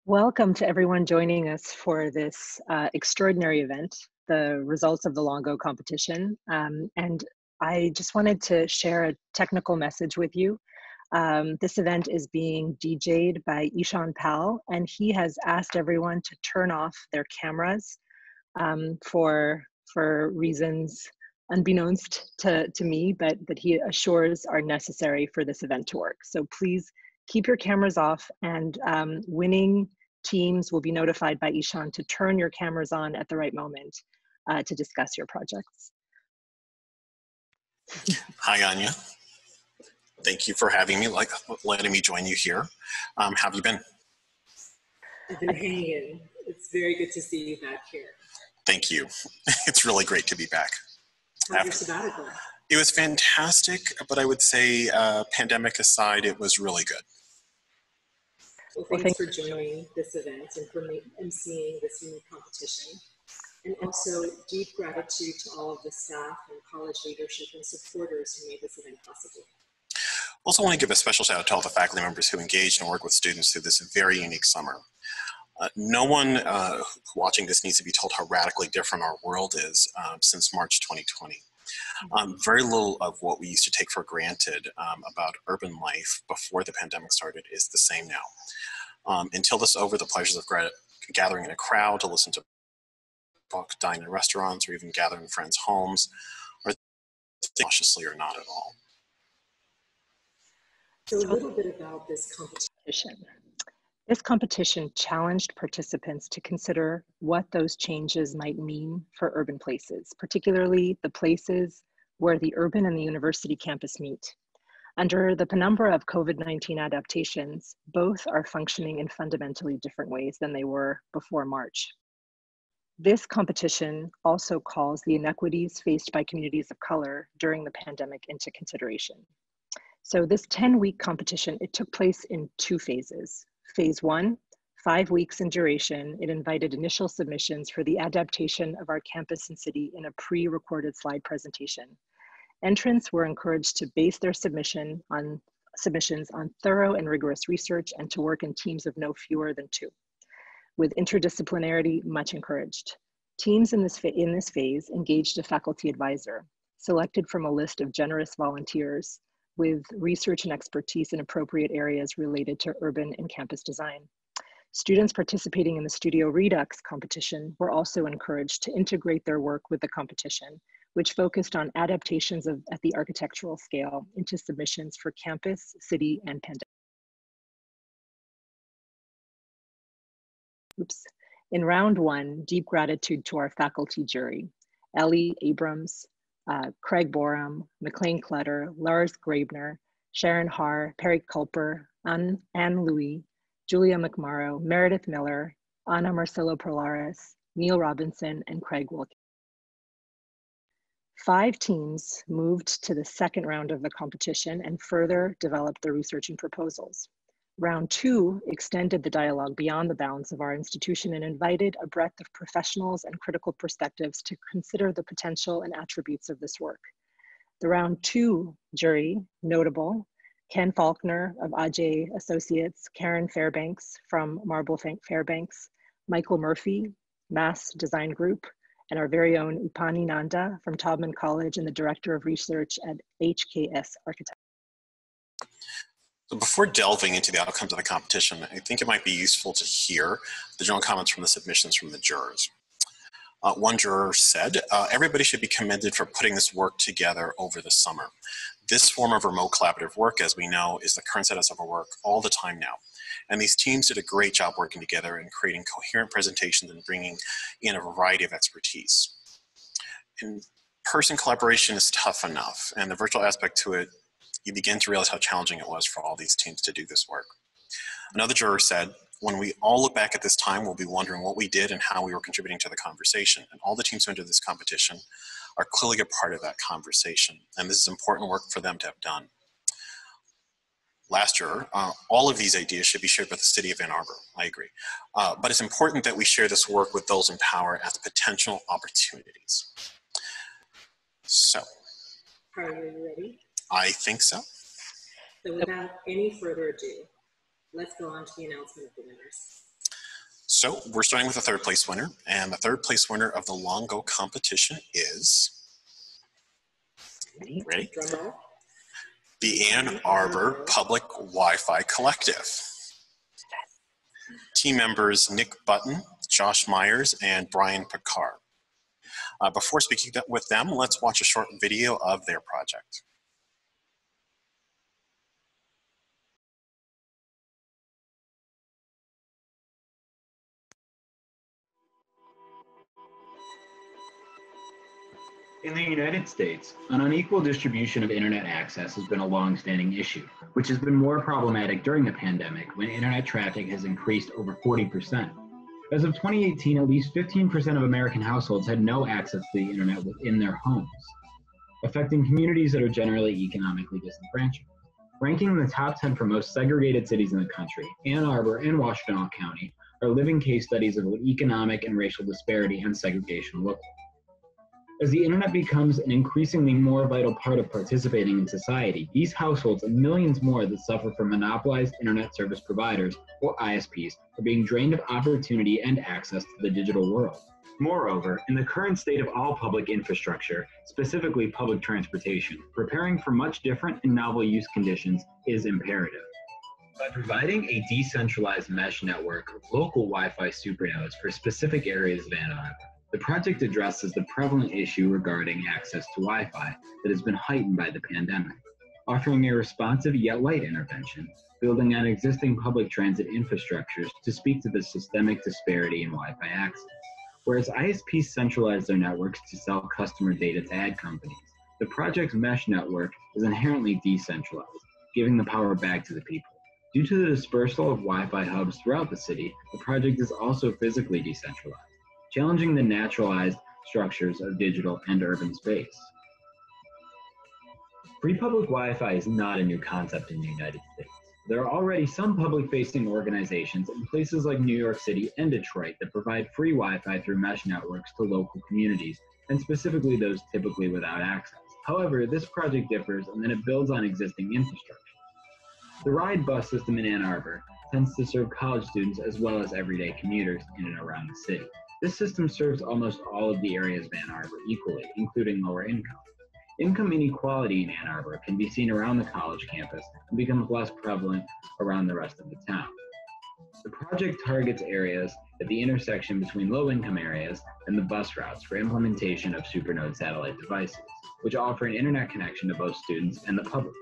Welcome to everyone joining us for this extraordinary event, the results of the Longo competition. And I just wanted to share a technical message with you. This event is being DJ'd by Ishan, and he has asked everyone to turn off their cameras for reasons unbeknownst to me, but that he assures are necessary for this event to work. So please keep your cameras off, and winning teams will be notified by Ishan to turn your cameras on at the right moment to discuss your projects. Hi, Anya. Thank you for having me, letting me join you here. How have you been? I've been hanging in. It's very good to see you back here. Thank you. It's really great to be back. How's your sabbatical? It was fantastic, but I would say pandemic aside, it was really good. Well, thanks for joining this event and for emceeing this unique competition. And also deep gratitude to all of the staff and college leadership and supporters who made this event possible. Also want to give a special shout out to all the faculty members who engaged and worked with students through this very unique summer. No one watching this needs to be told how radically different our world is since March 2020. Very little of what we used to take for granted about urban life before the pandemic started is the same now. Until this over, the pleasures of gathering in a crowd to listen to book, dine in restaurants, or even gather in friends' homes, are cautiously or not at all. So a little bit about this competition. This competition challenged participants to consider what those changes might mean for urban places, particularly the places where the urban and the university campus meet. Under the penumbra of COVID-19 adaptations, both are functioning in fundamentally different ways than they were before March. This competition also calls the inequities faced by communities of color during the pandemic into consideration. So this 10-week competition, it took place in two phases. Phase 1, 5 weeks in duration, it invited initial submissions for the adaptation of our campus and city in a pre-recorded slide presentation. Entrants were encouraged to base their submissions on thorough and rigorous research and to work in teams of no fewer than 2, with interdisciplinarity much encouraged. Teams in this phase engaged a faculty advisor, selected from a list of generous volunteers with research and expertise in appropriate areas related to urban and campus design. Students participating in the Studio Redux competition were also encouraged to integrate their work with the competition, which focused on adaptations at the architectural scale into submissions for campus, city, and pandemic. In round 1, deep gratitude to our faculty jury, Ellie Abrams, Craig Borum, McLean Clutter, Lars Grabner, Sharon Haar, Perry Culper, Anne Louis, Julia McMorrow, Meredith Miller, Ana Marcelo Prolaris, Neil Robinson, and Craig Wilkins. 5 teams moved to the second round of the competition and further developed their research and proposals. Round 2 extended the dialogue beyond the bounds of our institution and invited a breadth of professionals and critical perspectives to consider the potential and attributes of this work. The Round 2 jury, notable, Ken Faulkner of Ajay Associates, Karen Fairbanks from Marble Fairbanks, Michael Murphy, Mass Design Group, and our very own Upani Nanda from Taubman College and the Director of Research at HKS Architecture. So before delving into the outcomes of the competition, I think it might be useful to hear the general comments from the submissions from the jurors. One juror said, everybody should be commended for putting this work together over the summer. This form of remote collaborative work, as we know, is the current status of our work all the time now. And these teams did a great job working together and creating coherent presentations and bringing in a variety of expertise. In-person collaboration is tough enough, and the virtual aspect to it, you begin to realize how challenging it was for all these teams to do this work. Another juror said, when we all look back at this time, we'll be wondering what we did and how we were contributing to the conversation. And all the teams who entered this competition are clearly a part of that conversation. And this is important work for them to have done. Last juror, all of these ideas should be shared with the city of Ann Arbor. I agree. But it's important that we share this work with those in power as potential opportunities. So. Are you ready? I think so. So without any further ado, let's go on to the announcement of the winners. So we're starting with the third place winner, and the third place winner of the Longo competition is, ready? The Ann Arbor Public Wi-Fi Collective. Team members Nick Button, Josh Myers, and Brian Picard. Before speaking with them, let's watch a short video of their project. In the United States, an unequal distribution of internet access has been a long-standing issue, which has been more problematic during the pandemic when internet traffic has increased over 40%. As of 2018, at least 15% of American households had no access to the internet within their homes, affecting communities that are generally economically disenfranchised. Ranking in the top 10 for most segregated cities in the country, Ann Arbor and Washtenaw County are living case studies of economic and racial disparity and segregation locally. As the internet becomes an increasingly more vital part of participating in society, these households and millions more that suffer from monopolized internet service providers, or ISPs, are being drained of opportunity and access to the digital world. Moreover, in the current state of all public infrastructure, specifically public transportation, preparing for much different and novel use conditions is imperative. By providing a decentralized mesh network of local Wi-Fi supernodes for specific areas of Ann Arbor, the project addresses the prevalent issue regarding access to Wi-Fi that has been heightened by the pandemic, offering a responsive yet light intervention, building on existing public transit infrastructures to speak to the systemic disparity in Wi-Fi access. Whereas ISPs centralize their networks to sell customer data to ad companies, the project's mesh network is inherently decentralized, giving the power back to the people. Due to the dispersal of Wi-Fi hubs throughout the city, the project is also physically decentralized, challenging the naturalized structures of digital and urban space. Free public Wi-Fi is not a new concept in the United States. There are already some public-facing organizations in places like New York City and Detroit that provide free Wi-Fi through mesh networks to local communities, and specifically those typically without access. However, this project differs in that it builds on existing infrastructure. The RIDE bus system in Ann Arbor tends to serve college students as well as everyday commuters in and around the city. This system serves almost all of the areas of Ann Arbor equally, including lower income. Income inequality in Ann Arbor can be seen around the college campus and becomes less prevalent around the rest of the town. The project targets areas at the intersection between low-income areas and the bus routes for implementation of supernode satellite devices, which offer an internet connection to both students and the public.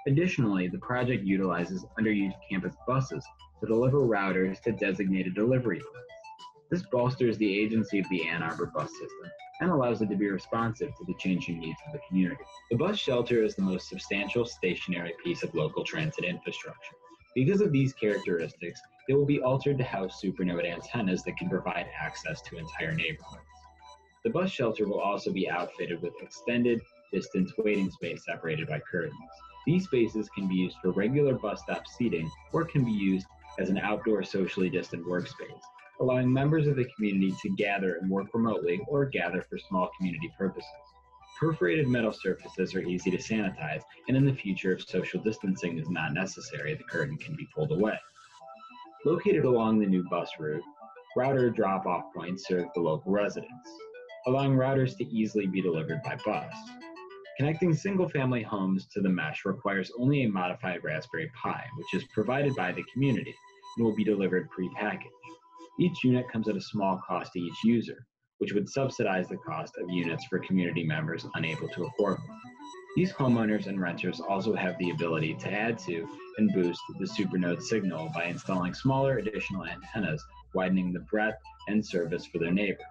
Additionally, the project utilizes underused campus buses to deliver routers to designated delivery points. This bolsters the agency of the Ann Arbor bus system and allows it to be responsive to the changing needs of the community. The bus shelter is the most substantial stationary piece of local transit infrastructure. Because of these characteristics, it will be altered to house supernode antennas that can provide access to entire neighborhoods. The bus shelter will also be outfitted with extended distance waiting space separated by curtains. These spaces can be used for regular bus stop seating or can be used as an outdoor socially distant workspace, allowing members of the community to gather and work remotely or gather for small community purposes. Perforated metal surfaces are easy to sanitize, and in the future, if social distancing is not necessary, the curtain can be pulled away. Located along the new bus route, router drop-off points serve the local residents, allowing routers to easily be delivered by bus. Connecting single-family homes to the mesh requires only a modified Raspberry Pi, which is provided by the community and will be delivered pre-packaged. Each unit comes at a small cost to each user, which would subsidize the cost of units for community members unable to afford them. These homeowners and renters also have the ability to add to and boost the supernode signal by installing smaller additional antennas, widening the breadth and service for their neighbors.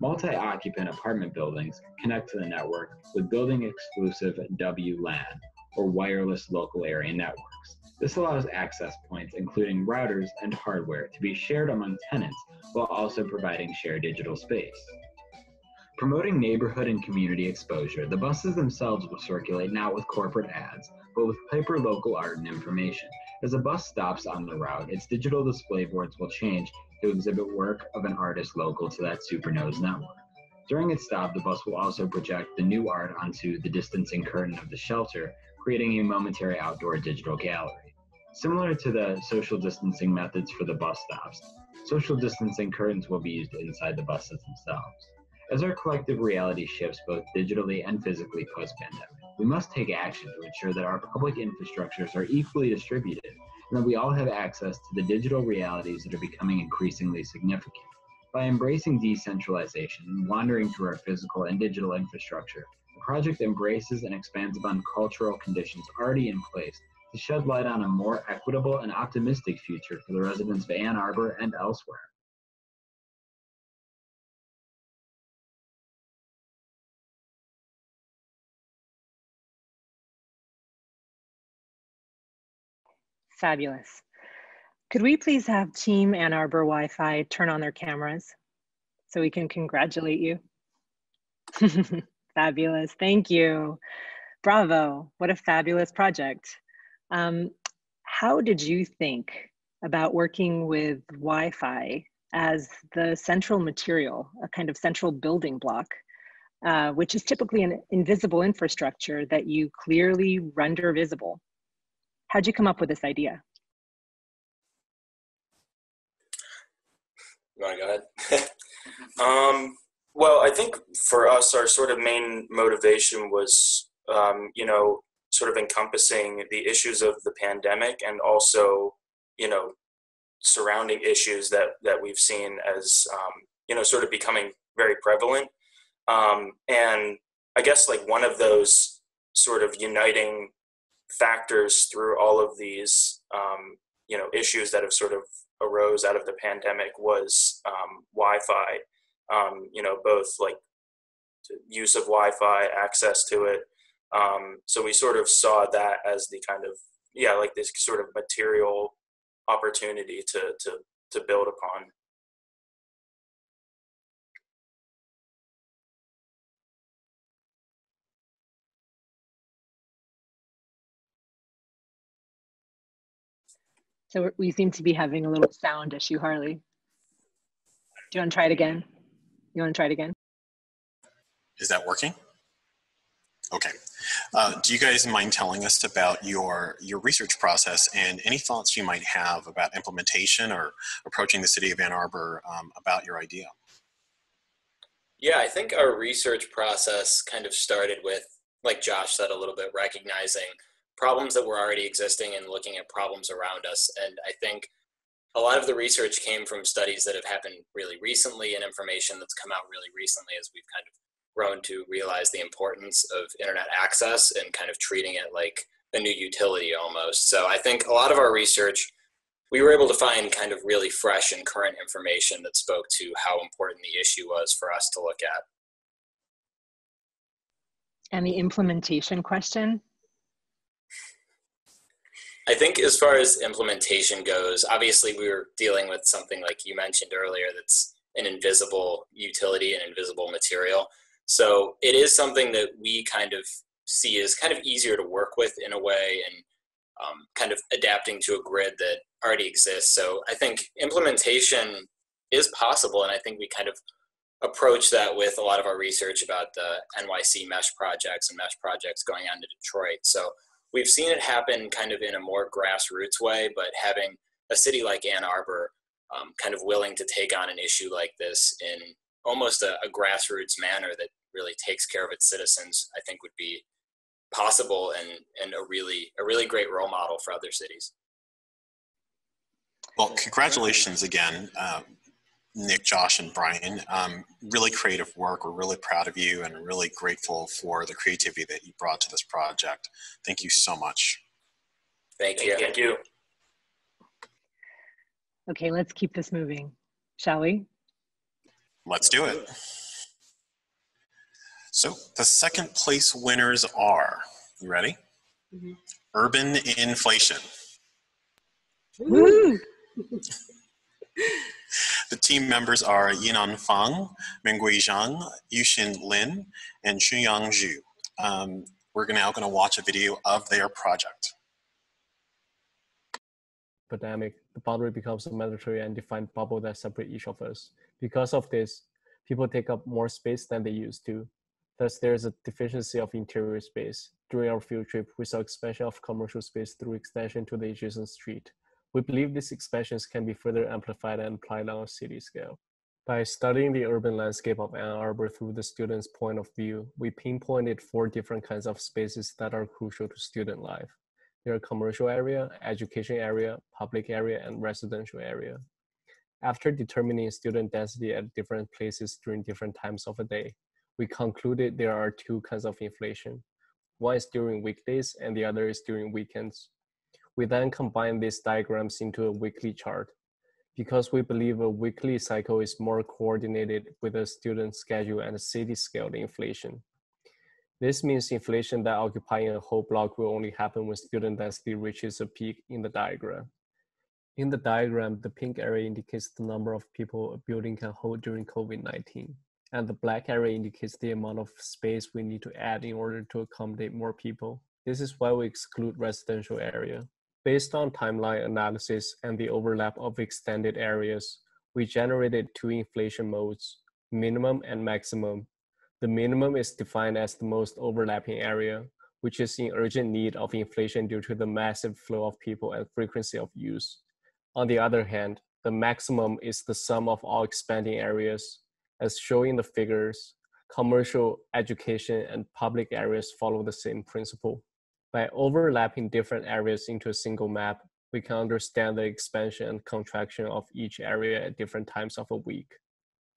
Multi-occupant apartment buildings connect to the network with building-exclusive WLAN, or wireless local area networks. This allows access points, including routers and hardware, to be shared among tenants while also providing shared digital space. Promoting neighborhood and community exposure, the buses themselves will circulate not with corporate ads, but with hyper-local art and information. As a bus stops on the route, its digital display boards will change to exhibit work of an artist local to that supernode's network. During its stop, the bus will also project the new art onto the distancing curtain of the shelter, creating a momentary outdoor digital gallery. Similar to the social distancing methods for the bus stops, social distancing curtains will be used inside the buses themselves. As our collective reality shifts both digitally and physically post-pandemic, we must take action to ensure that our public infrastructures are equally distributed and that we all have access to the digital realities that are becoming increasingly significant. By embracing decentralization and wandering through our physical and digital infrastructure, the project embraces and expands upon cultural conditions already in place to shed light on a more equitable and optimistic future for the residents of Ann Arbor and elsewhere. Fabulous. Could we please have Team Ann Arbor Wi-Fi turn on their cameras so we can congratulate you? Fabulous, thank you. Bravo, what a fabulous project. How did you think about working with Wi-Fi as the central material, a kind of central building block, which is typically an invisible infrastructure that you clearly render visible? How'd you come up with this idea? You want to go ahead? Well, I think for us, our sort of main motivation was, you know, sort of encompassing the issues of the pandemic and also, you know, surrounding issues that we've seen as, you know, sort of becoming very prevalent. And I guess like one of those sort of uniting factors through all of these, you know, issues that have sort of arose out of the pandemic was Wi-Fi. You know, both like use of Wi-Fi, access to it. So we sort of saw that as the kind of, yeah, like this sort of material opportunity to build upon. So we seem to be having a little sound issue, Harley. Do you want to try it again? You want to try it again? Is that working? Okay. Do you guys mind telling us about your research process and any thoughts you might have about implementation or approaching the city of Ann Arbor about your idea? Yeah, I think our research process kind of started with, like Josh said a little bit, recognizing problems that were already existing and looking at problems around us. And I think a lot of the research came from studies that have happened really recently and information that's come out really recently as we've kind of grown to realize the importance of internet access and kind of treating it like a new utility almost. So I think a lot of our research, we were able to find kind of really fresh and current information that spoke to how important the issue was for us to look at. And the implementation question? I think as far as implementation goes, obviously we were dealing with something like you mentioned earlier that's an invisible utility and invisible material. So it is something that we kind of see as kind of easier to work with in a way and kind of adapting to a grid that already exists. So I think implementation is possible, and I think we kind of approach that with a lot of our research about the NYC mesh projects and mesh projects going on to Detroit. So we've seen it happen kind of in a more grassroots way, but having a city like Ann Arbor kind of willing to take on an issue like this in almost a grassroots manner that really takes care of its citizens, I think would be possible and a really great role model for other cities. Well, congratulations again, Nick, Josh, and Brian. Really creative work. We're really proud of you and really grateful for the creativity that you brought to this project. Thank you so much. Thank you. Thank you. Okay, let's keep this moving, shall we? Let's do it. So the second place winners are, you ready? Mm-hmm. Urban inflation. Woo! The team members are Yinan Fang, Mengui Zhang, Yushin Lin, and Shuyang Zhu. We're now going to watch a video of their project. Pandemic, the boundary becomes a mandatory and defined bubble that separates each of us. Because of this, people take up more space than they used to. Thus, there is a deficiency of interior space. During our field trip, we saw expansion of commercial space through extension to the adjacent street. We believe these expansions can be further amplified and applied on a city scale. By studying the urban landscape of Ann Arbor through the student's point of view, we pinpointed 4 different kinds of spaces that are crucial to student life. They are commercial area, education area, public area, and residential area. After determining student density at different places during different times of the day, we concluded there are 2 kinds of inflation. One is during weekdays and the other is during weekends. We then combine these diagrams into a weekly chart. Because we believe a weekly cycle is more coordinated with a student schedule and a city scaled inflation. This means inflation that occupying a whole block will only happen when student density reaches a peak in the diagram. In the diagram, the pink area indicates the number of people a building can hold during COVID-19. And the black area indicates the amount of space we need to add in order to accommodate more people. This is why we exclude residential area. Based on timeline analysis and the overlap of extended areas, we generated 2 inflation modes, minimum and maximum. The minimum is defined as the most overlapping area, which is in urgent need of inflation due to the massive flow of people and frequency of use. On the other hand, the maximum is the sum of all expanding areas. As shown in the figures, commercial, education, and public areas follow the same principle. By overlapping different areas into a single map, we can understand the expansion and contraction of each area at different times of a week.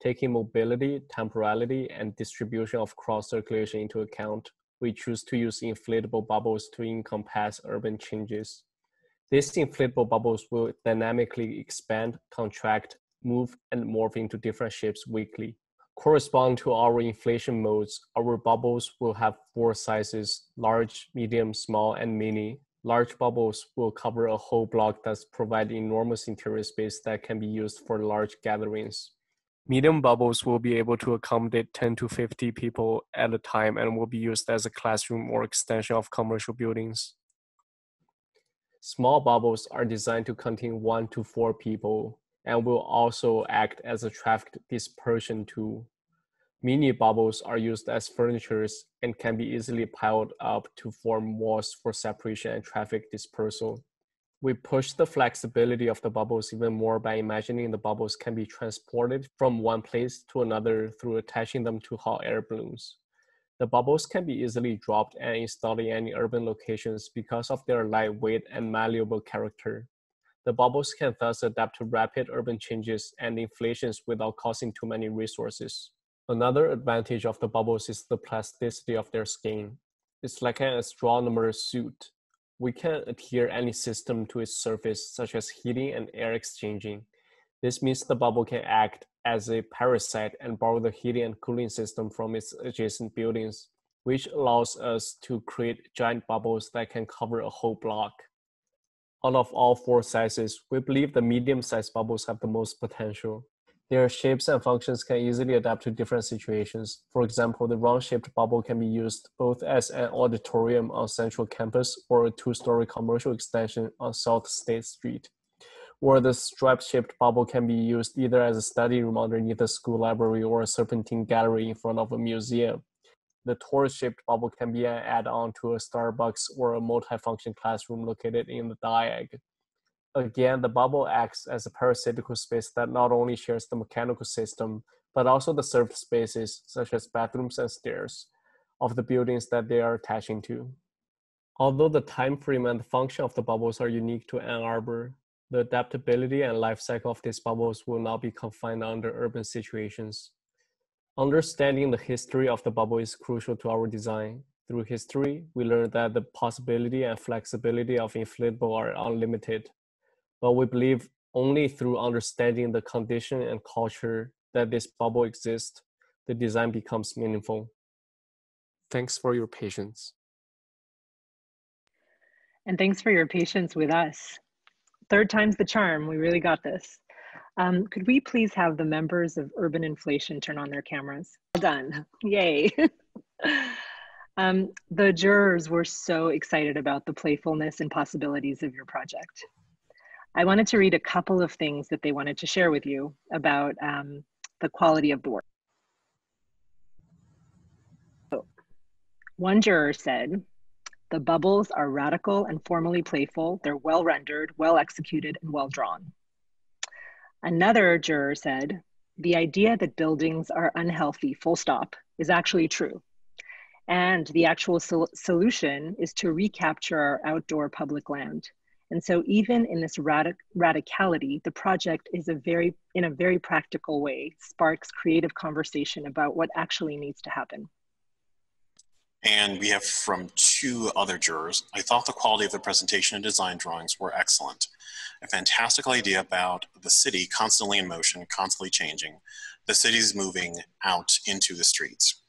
Taking mobility, temporality, and distribution of cross-circulation into account, we choose to use inflatable bubbles to encompass urban changes. These inflatable bubbles will dynamically expand, contract, move, and morph into different shapes weekly. Corresponding to our inflation modes, our bubbles will have 4 sizes: large, medium, small, and mini. Large bubbles will cover a whole block that provide enormous interior space that can be used for large gatherings. Medium bubbles will be able to accommodate 10 to 50 people at a time and will be used as a classroom or extension of commercial buildings. Small bubbles are designed to contain 1 to 4 people and will also act as a traffic dispersion tool. Mini bubbles are used as furnitures and can be easily piled up to form walls for separation and traffic dispersal. We push the flexibility of the bubbles even more by imagining the bubbles can be transported from one place to another through attaching them to hot air balloons. The bubbles can be easily dropped and installed in any urban locations because of their lightweight and malleable character. The bubbles can thus adapt to rapid urban changes and inflations without costing too many resources. Another advantage of the bubbles is the plasticity of their skin. It's like an astronomer's suit. We can adhere any system to its surface, such as heating and air exchanging. This means the bubble can act as a parasite and borrow the heating and cooling system from its adjacent buildings, which allows us to create giant bubbles that can cover a whole block. Out of all 4 sizes, we believe the medium-sized bubbles have the most potential. Their shapes and functions can easily adapt to different situations. For example, the round-shaped bubble can be used both as an auditorium on Central Campus or a 2-story commercial extension on South State Street. Or the stripe-shaped bubble can be used either as a study room underneath a school library or a serpentine gallery in front of a museum. The torus-shaped bubble can be an add-on to a Starbucks or a multifunction classroom located in the diag. Again, the bubble acts as a parasitical space that not only shares the mechanical system, but also the served spaces, such as bathrooms and stairs, of the buildings that they are attaching to. Although the time frame and the function of the bubbles are unique to Ann Arbor, the adaptability and life cycle of these bubbles will not be confined under urban situations. Understanding the history of the bubble is crucial to our design. Through history, we learned that the possibility and flexibility of inflatable are unlimited. But we believe only through understanding the condition and culture that this bubble exists, the design becomes meaningful. Thanks for your patience. And thanks for your patience with us. 3rd time's the charm, we really got this. Could we please have the members of Urban Inflation turn on their cameras? Well done, yay. The jurors were so excited about the playfulness and possibilities of your project. I wanted to read a couple of things that they wanted to share with you about the quality of the work. One juror said, "The bubbles are radical and formally playful. They're well rendered, well executed, and well drawn." Another juror said, "The idea that buildings are unhealthy, full stop, is actually true. And the actual solution is to recapture our outdoor public land. And so even in this radicality, the project is in a very practical way, sparks creative conversation about what actually needs to happen." And we have from 2 other jurors, "I thought the quality of the presentation and design drawings were excellent. A fantastical idea about the city constantly in motion, constantly changing. The city's moving out into the streets.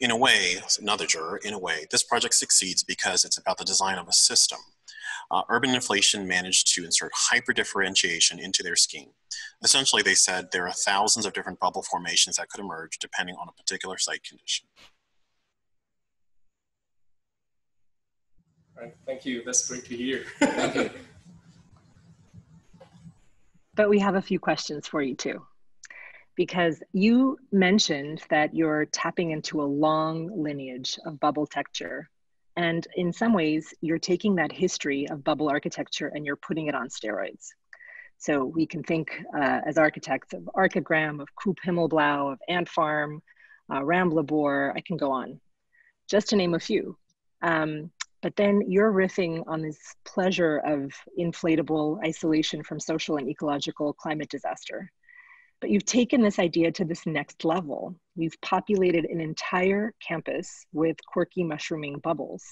In a way," another juror, "in a way, this project succeeds because it's about the design of a system. Urban inflation managed to insert hyper-differentiation into their scheme. Essentially, they said there are thousands of different bubble formations that could emerge depending on a particular site condition." All right, thank you. That's great to hear. But we have a few questions for you too, because you mentioned that you're tapping into a long lineage of bubble texture. And in some ways, you're taking that history of bubble architecture and you're putting it on steroids. So we can think as architects of Archigram, of Coop Himmelblau, of Ant Farm, Rambleboer, I can go on, just to name a few. But then you're riffing on this pleasure of inflatable isolation from social and ecological climate disaster. But you've taken this idea to this next level. You've populated an entire campus with quirky mushrooming bubbles.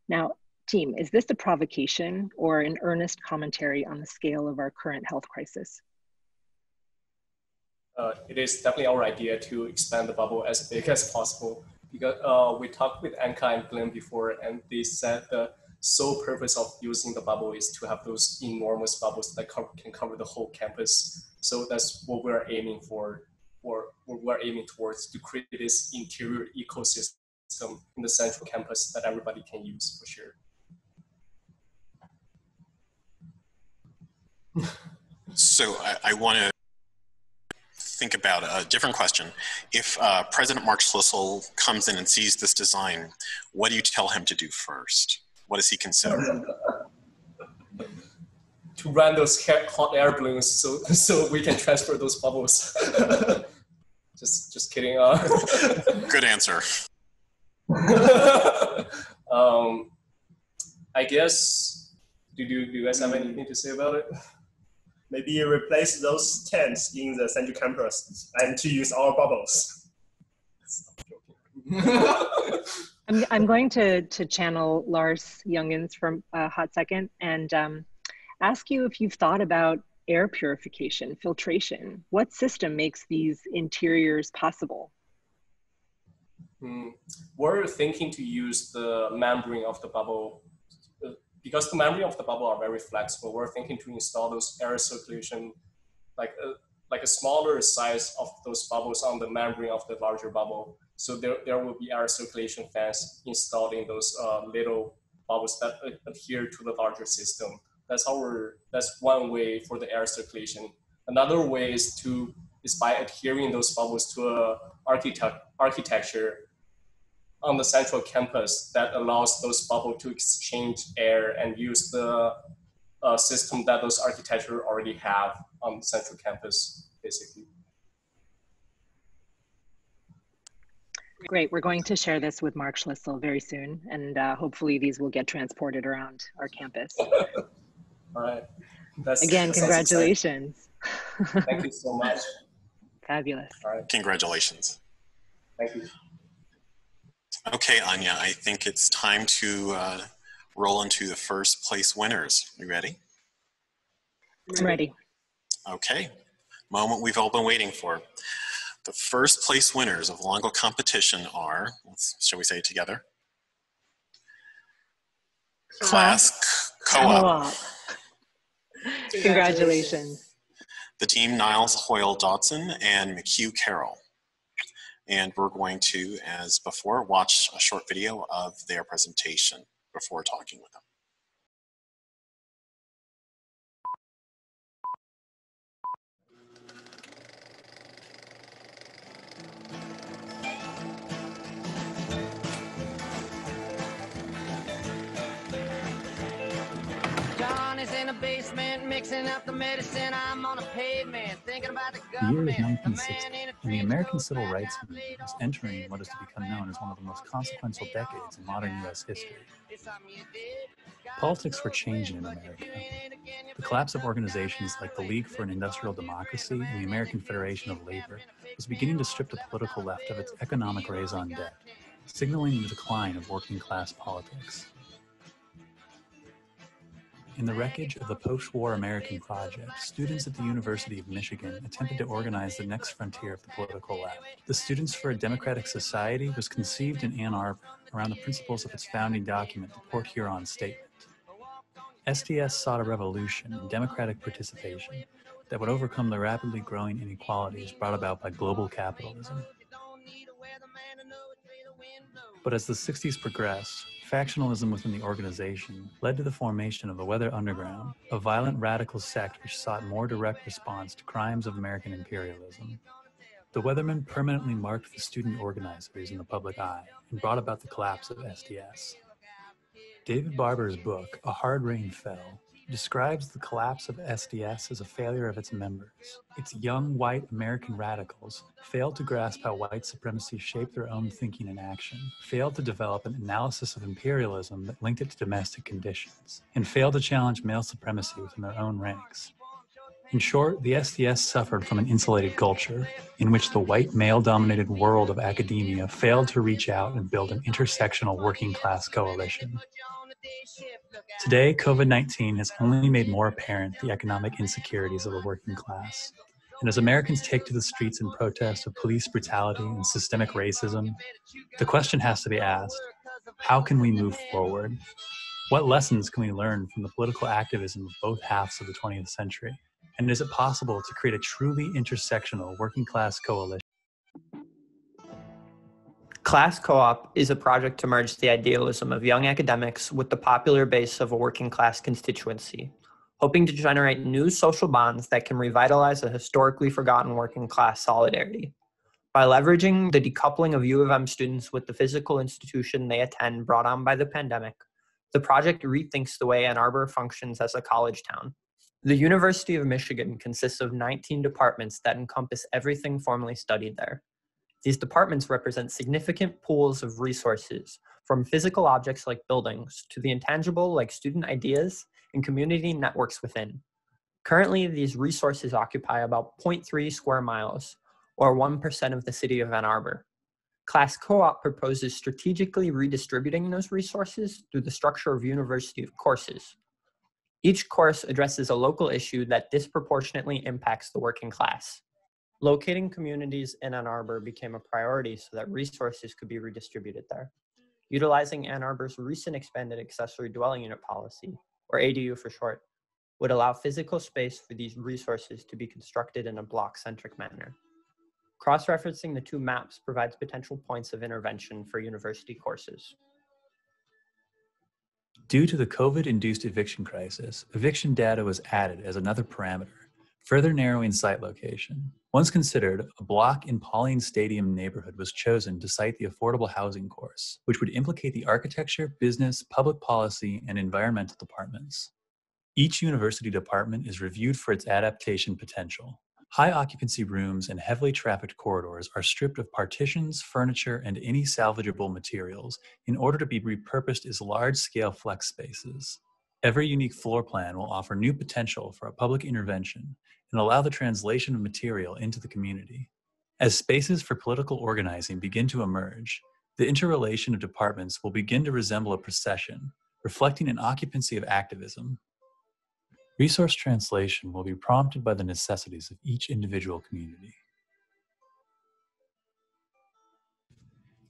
Now, team, is this a provocation or an earnest commentary on the scale of our current health crisis? It is definitely our idea to expand the bubble as big as possible, because we talked with Anka and Glenn before, and they said the sole purpose of using the bubble is to have those enormous bubbles that can cover the whole campus. So that's what we're aiming for, or what we're aiming towards, to create this interior ecosystem in the central campus that everybody can use for sure. So I want to think about a different question. If President Mark Schlissel comes in and sees this design, what do you tell him to do first? What does he consider? To run those hot air balloons so we can transfer those bubbles. just kidding. Good answer. I guess, do you guys have anything to say about it? Maybe you replace those tents in the central campus and to use our bubbles. I'm going to channel Lars Youngens from a hot second and ask you if you've thought about air purification, filtration. What system makes these interiors possible? We're thinking to use the membrane of the bubble. Because the membrane of the bubble are very flexible, we're thinking to install those air circulation, like a smaller size of those bubbles on the membrane of the larger bubble. So there will be air circulation fans installed in those little bubbles that adhere to the larger system. That's one way for the air circulation. Another way is by adhering those bubbles to a architecture on the central campus that allows those bubbles to exchange air and use the system that those architecture already have on the central campus, basically. Great, we're going to share this with Mark Schlissel very soon, and hopefully these will get transported around our campus. All right. Again, congratulations. Thank you so much. Fabulous. All right. Congratulations. Thank you. Okay, Anya, I think it's time to roll into the first place winners. You ready? I'm ready. Okay, moment we've all been waiting for. The first place winners of Longo competition are, shall we say it together? Class Co-op. Congratulations. The team Niles Hoyle Dodson and McHugh Carroll. And we're going to, as before, watch a short video of their presentation before talking with them. in the basement, mixing up the medicine. I'm on a pavement, thinking about the The year is government. 1960, and the American Civil Rights Movement was entering what is to become known as one of the most consequential decades in modern U.S. history. Politics were changing in America. The collapse of organizations like the League for an Industrial Democracy and the American Federation of Labor was beginning to strip the political left of its economic raison d'etre, signaling the decline of working-class politics. In the wreckage of the post-war American project, students at the University of Michigan attempted to organize the next frontier of the political left. The Students for a Democratic Society was conceived in Ann Arbor around the principles of its founding document, the Port Huron Statement. SDS sought a revolution in democratic participation that would overcome the rapidly growing inequalities brought about by global capitalism. But as the 60s progressed, factionalism within the organization led to the formation of the Weather Underground, a violent radical sect which sought more direct response to crimes of American imperialism. The Weathermen permanently marked the student organizers in the public eye and brought about the collapse of SDS. David Barber's book, A Hard Rain Fell, describes the collapse of SDS as a failure of its members. Its young white American radicals failed to grasp how white supremacy shaped their own thinking and action, failed to develop an analysis of imperialism that linked it to domestic conditions, and failed to challenge male supremacy within their own ranks. In short, the SDS suffered from an insulated culture in which the white male-dominated world of academia failed to reach out and build an intersectional working-class coalition. Today, COVID-19 has only made more apparent the economic insecurities of the working class. And as Americans take to the streets in protest of police brutality and systemic racism, the question has to be asked, how can we move forward? What lessons can we learn from the political activism of both halves of the 20th century? And is it possible to create a truly intersectional working class coalition? Class Co-op is a project to merge the idealism of young academics with the popular base of a working class constituency, hoping to generate new social bonds that can revitalize a historically forgotten working class solidarity. By leveraging the decoupling of U of M students with the physical institution they attend brought on by the pandemic, the project rethinks the way Ann Arbor functions as a college town. The University of Michigan consists of 19 departments that encompass everything formerly studied there. These departments represent significant pools of resources, from physical objects like buildings to the intangible like student ideas and community networks within. Currently, these resources occupy about 0.3 square miles, or 1% of the city of Ann Arbor. Class Co-op proposes strategically redistributing those resources through the structure of university courses. Each course addresses a local issue that disproportionately impacts the working class. Locating communities in Ann Arbor became a priority so that resources could be redistributed there. Utilizing Ann Arbor's recent expanded accessory dwelling unit policy, or ADU for short, would allow physical space for these resources to be constructed in a block-centric manner. Cross-referencing the two maps provides potential points of intervention for university courses. Due to the COVID-induced eviction crisis, eviction data was added as another parameter, further narrowing site location. Once considered, a block in Pauline Stadium neighborhood was chosen to site the affordable housing course, which would implicate the architecture, business, public policy, and environmental departments. Each university department is reviewed for its adaptation potential. High occupancy rooms and heavily trafficked corridors are stripped of partitions, furniture, and any salvageable materials in order to be repurposed as large-scale flex spaces. Every unique floor plan will offer new potential for a public intervention and allow the translation of material into the community. As spaces for political organizing begin to emerge, the interrelation of departments will begin to resemble a procession, reflecting an occupancy of activism. Resource translation will be prompted by the necessities of each individual community.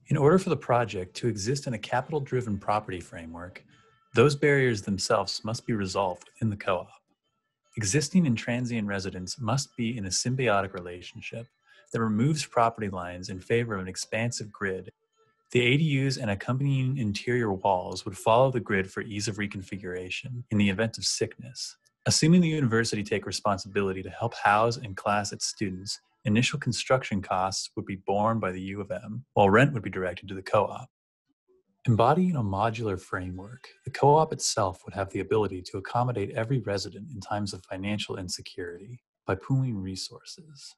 In order for the project to exist in a capital-driven property framework, those barriers themselves must be resolved in the co-op. Existing and transient residents must be in a symbiotic relationship that removes property lines in favor of an expansive grid. The ADUs and accompanying interior walls would follow the grid for ease of reconfiguration in the event of sickness. Assuming the university take responsibility to help house and class its students, initial construction costs would be borne by the U of M, while rent would be directed to the co-op. Embodying a modular framework, the co-op itself would have the ability to accommodate every resident in times of financial insecurity by pooling resources.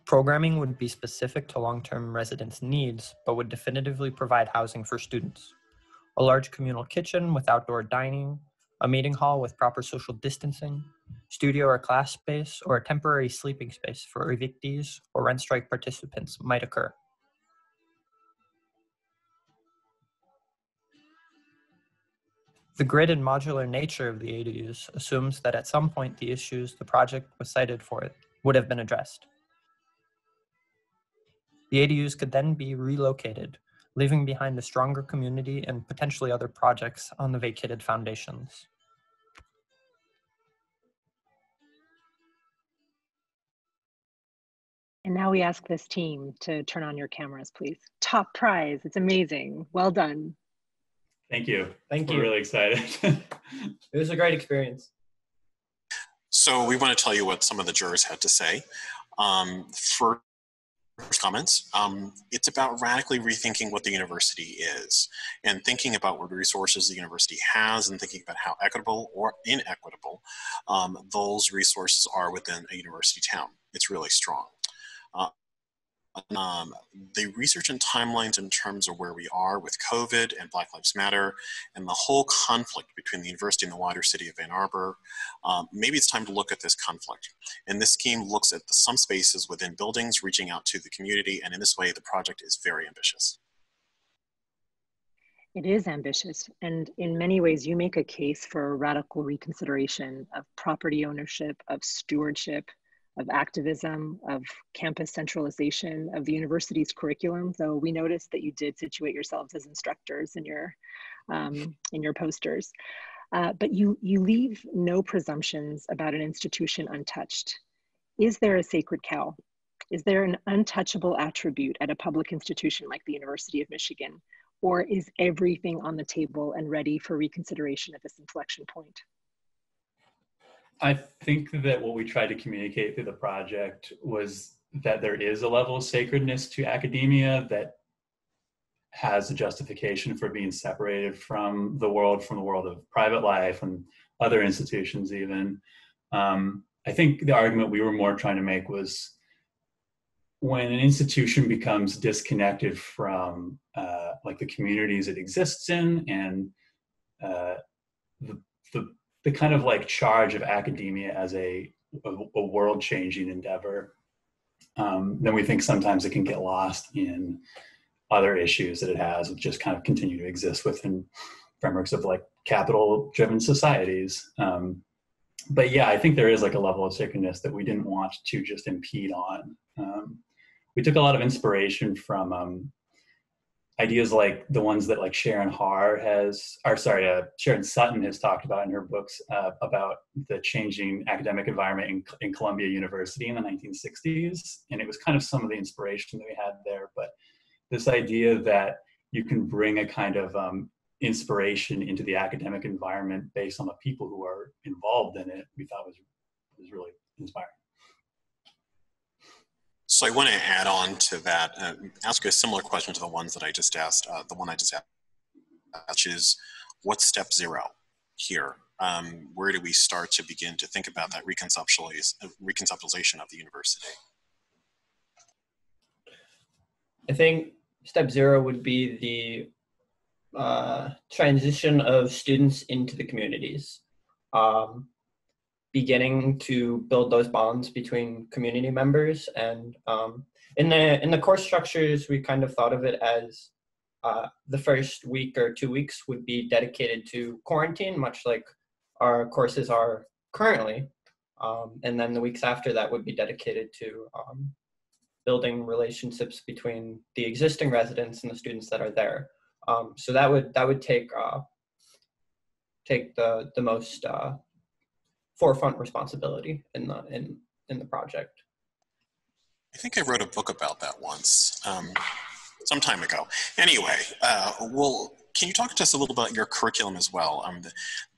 Programming would be specific to long-term residents' needs, but would definitively provide housing for students. A large communal kitchen with outdoor dining, a meeting hall with proper social distancing, studio or class space, or a temporary sleeping space for evictees or rent strike participants might occur. The grid and modular nature of the ADUs assumes that at some point the issues the project was cited for would have been addressed. The ADUs could then be relocated, leaving behind a stronger community and potentially other projects on the vacated foundations. And now we ask this team to turn on your cameras, please. Top prize, it's amazing. Well done. Thank you. Thank you. We're really excited. It was a great experience. So we want to tell you what some of the jurors had to say. First comments, it's about radically rethinking what the university is and thinking about what resources the university has and thinking about how equitable or inequitable those resources are within a university town. It's really strong. The research and timelines in terms of where we are with COVID and Black Lives Matter and the whole conflict between the university and the wider city of Ann Arbor, maybe it's time to look at this conflict. And this scheme looks at some spaces within buildings, reaching out to the community, and in this way, the project is very ambitious. It is ambitious, and in many ways, you make a case for a radical reconsideration of property ownership, of stewardship, of activism, of campus centralization, of the university's curriculum, though we noticed that you did situate yourselves as instructors in your posters. But you leave no presumptions about an institution untouched. Is there a sacred cow? Is there an untouchable attribute at a public institution like the University of Michigan? Or is everything on the table and ready for reconsideration at this inflection point? I think that what we tried to communicate through the project was that there is a level of sacredness to academia that has a justification for being separated from the world of private life and other institutions even. I think the argument we were more trying to make was when an institution becomes disconnected from like the communities it exists in and the kind of like charge of academia as a world-changing endeavor, then we think sometimes it can get lost in other issues that it has, which just kind of continue to exist within frameworks of like capital-driven societies. But yeah, I think there is like a level of sacredness that we didn't want to just impede on. We took a lot of inspiration from ideas like the ones that like Sharon Sutton has talked about in her books about the changing academic environment in Columbia University in the 1960s. And it was kind of some of the inspiration that we had there. But this idea that you can bring a kind of inspiration into the academic environment based on the people who are involved in it, we thought was really inspiring. So I want to add on to that, ask a similar question to the ones that I just asked, the one I just asked, which is, what's step zero here? Where do we start to begin to think about that reconceptualization of the university? I think step zero would be the transition of students into the communities. Beginning to build those bonds between community members, and in the course structures, we kind of thought of it as the first week or 2 weeks would be dedicated to quarantine, much like our courses are currently, and then the weeks after that would be dedicated to building relationships between the existing residents and the students that are there. So that would take the most forefront responsibility in the project. I think I wrote a book about that once, some time ago. Anyway, well, can you talk to us a little about your curriculum as well?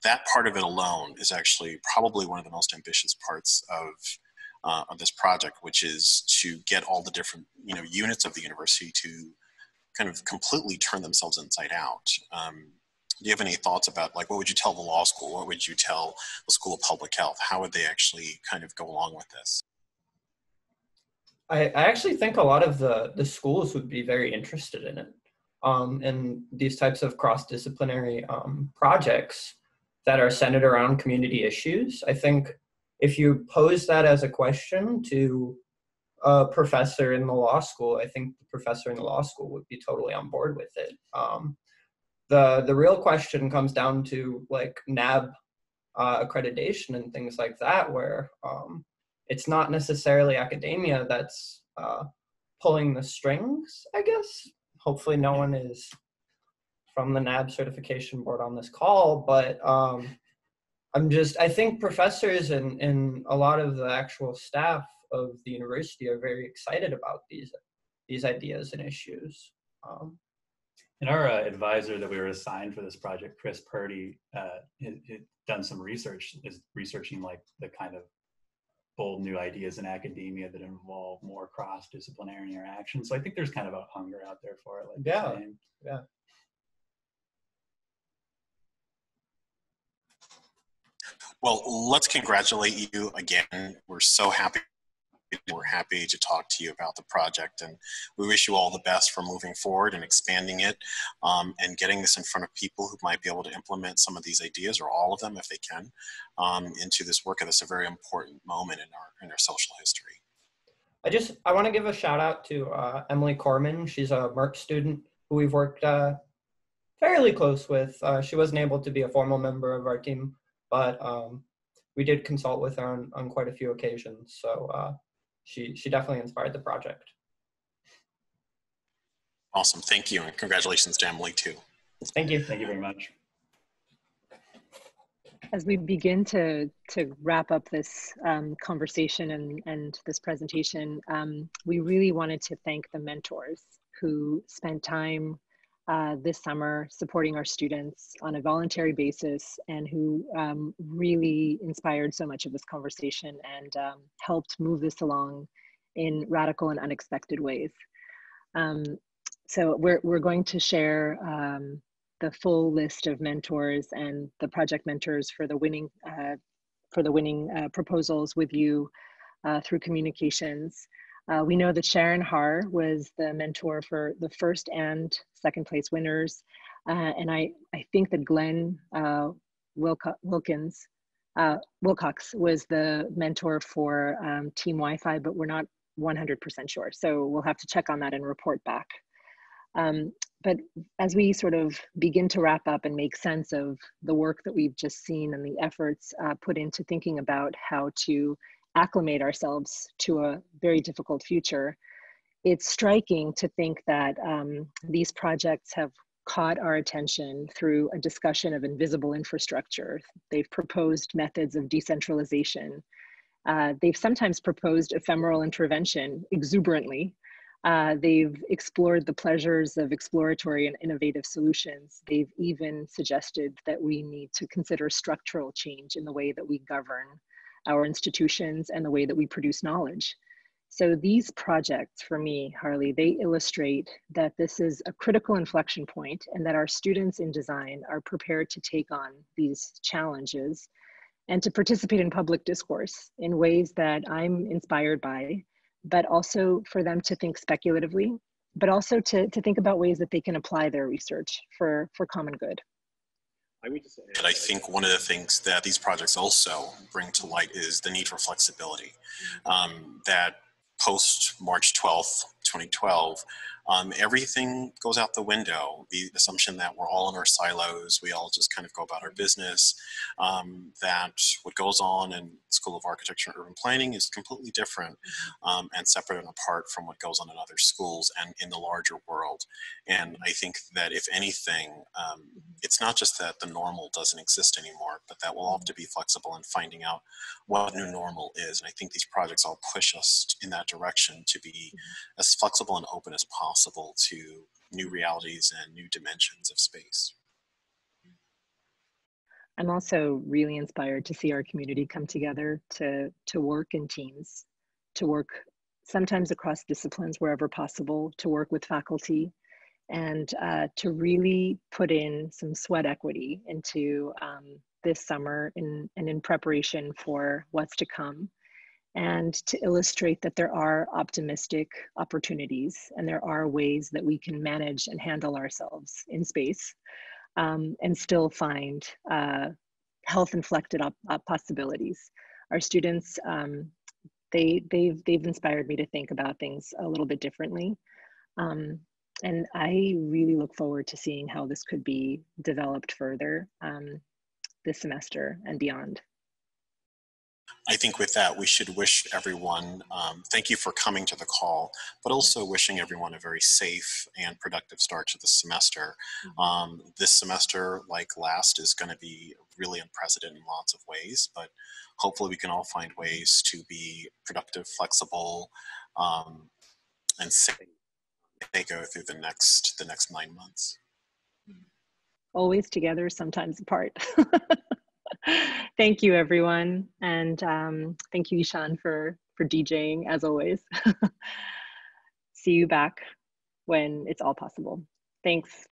That part of it alone is actually probably one of the most ambitious parts of of this project, which is to get all the different units of the university to kind of completely turn themselves inside out. Do you have any thoughts about, like, what would you tell the law school? What would you tell the School of Public Health? How would they actually kind of go along with this? I actually think a lot of the schools would be very interested in it. And these types of cross-disciplinary projects that are centered around community issues. I think if you pose that as a question to a professor in the law school, I think the professor in the law school would be totally on board with it. The real question comes down to like NAB accreditation and things like that, where it's not necessarily academia that's pulling the strings, I guess. Hopefully no one is from the NAB certification board on this call, but I think professors and a lot of the actual staff of the university are very excited about these ideas and issues. And our advisor that we were assigned for this project, Chris Purdy, had done some research, is researching like the kind of bold new ideas in academia that involve more cross-disciplinary interaction. So I think there's kind of a hunger out there for it. Like Yeah. Well, let's congratulate you again. We're so happy. We're happy to talk to you about the project, and we wish you all the best for moving forward and expanding it and getting this in front of people who might be able to implement some of these ideas, or all of them if they can, into this work. That's a very important moment in our social history. I want to give a shout out to Emily Corman. She's a Merck student who we've worked fairly close with. She wasn't able to be a formal member of our team, but we did consult with her on quite a few occasions. So she definitely inspired the project. Awesome, thank you, and congratulations to Emily too. Thank you. Thank you very much. As we begin to wrap up this conversation and this presentation, we really wanted to thank the mentors who spent time this summer supporting our students on a voluntary basis, and who really inspired so much of this conversation and helped move this along in radical and unexpected ways. So we're going to share the full list of mentors and the project mentors for the winning proposals with you through communications. We know that Sharon Har was the mentor for the first and second place winners. And I think that Glenn Wilcox was the mentor for Team Wi-Fi, but we're not 100% sure. So we'll have to check on that and report back. But as we sort of begin to wrap up and make sense of the work that we've just seen and the efforts put into thinking about how to acclimate ourselves to a very difficult future, it's striking to think that these projects have caught our attention through a discussion of invisible infrastructure. They've proposed methods of decentralization. They've sometimes proposed ephemeral intervention exuberantly. They've explored the pleasures of exploratory and innovative solutions. They've even suggested that we need to consider structural change in the way that we govern our institutions and the way that we produce knowledge. So these projects, for me, Harley, they illustrate that this is a critical inflection point, and that our students in design are prepared to take on these challenges and to participate in public discourse in ways that I'm inspired by, but also for them to think speculatively, but also to think about ways that they can apply their research for common good. And I think one of the things that these projects also bring to light is the need for flexibility. That post March 12th, 2012, everything goes out the window. The assumption that we're all in our silos, we all just kind of go about our business, that what goes on in School of Architecture and Urban Planning is completely different and separate and apart from what goes on in other schools and in the larger world. And I think that if anything, it's not just that the normal doesn't exist anymore, but that we'll have to be flexible in finding out what new normal is. And I think these projects all push us in that direction to be as flexible and open as possible to new realities and new dimensions of space. I'm also really inspired to see our community come together to work in teams to work sometimes across disciplines wherever possible, to work with faculty, and to really put in some sweat equity into this summer and in preparation for what's to come, and to illustrate that there are optimistic opportunities and there are ways that we can manage and handle ourselves in space and still find health-inflected possibilities. Our students, they've inspired me to think about things a little bit differently. And I really look forward to seeing how this could be developed further this semester and beyond. I think with that, we should wish everyone, thank you for coming to the call, but also wishing everyone a very safe and productive start to the semester. This semester, like last, is going to be really unprecedented in lots of ways, but hopefully we can all find ways to be productive, flexible, and safe as they go through the next 9 months. Always together, sometimes apart. Thank you, everyone. And thank you, Ishan, for DJing, as always. See you back when it's all possible. Thanks.